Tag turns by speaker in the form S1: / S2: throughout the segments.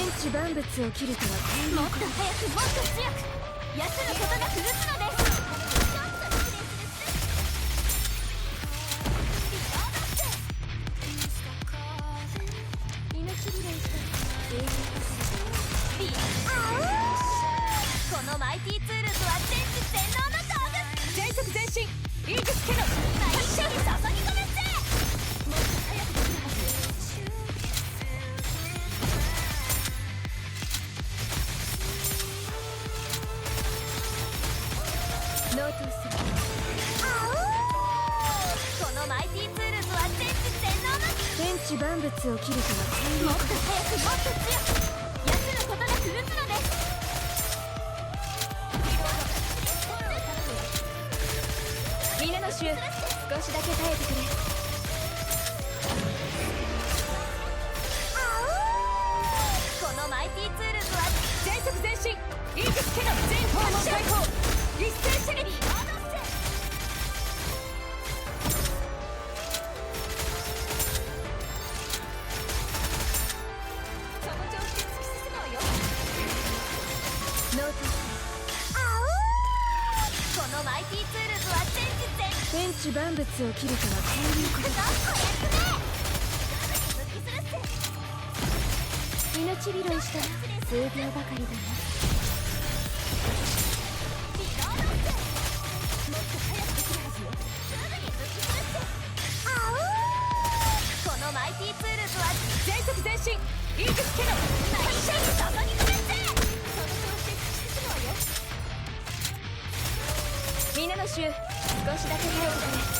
S1: 地万物を切るとはこういう
S2: もっと早くもっと強く休むことなく打つのです。このマイティツールとは全知全能の道具。
S3: 全速前進イージスキャノン
S2: 今一緒に注ぎ込めて。
S3: もっと早くできるはず。
S1: ノートをする。
S2: このマイティツールとは全知全能の。
S1: 天地万物を切るとはこういう
S2: もっと早くもっと強く休むことなく打つのです。
S1: 皆の衆、少しだけ耐えてくれ。
S2: このマイティツールとは
S3: 全速前進イージスキャノン全方門対抗一斉射撃。その調子で突き進むわよ。
S1: ノートをす
S2: このマイティツールとは全知全能。
S1: る。天地万物を切るとはこういうこと。命拾いしたら数秒ばかりだね。
S2: このマイティツールとは
S3: 全速前進イージスキャノン
S2: 今一緒に注ぎ込めて。
S3: その調子で突き進むわよ。
S1: 皆の衆、少しだけ耐えてくれ。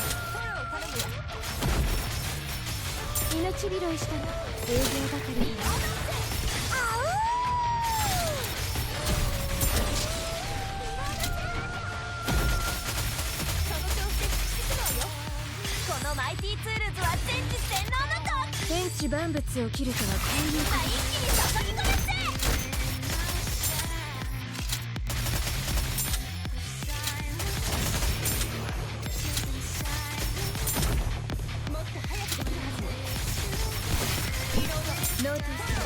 S1: 命拾いしたら数秒ばかりだね。
S2: その調子で突き進むわよ。このマイティツールとは全知全能の道具。
S1: 天地万物を切るとはこういうこ
S2: 今一気に注ぎ込めて。
S3: もっと早くできるはず。
S1: と。ノートをする。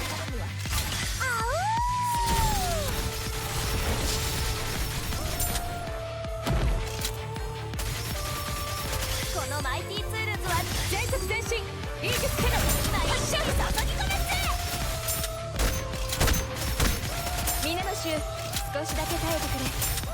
S2: このマイティツールとは
S3: 全速前進イージスキャノン
S2: 今一緒に注ぎ込めて。
S1: 皆の衆、少しだけ耐えてくれ。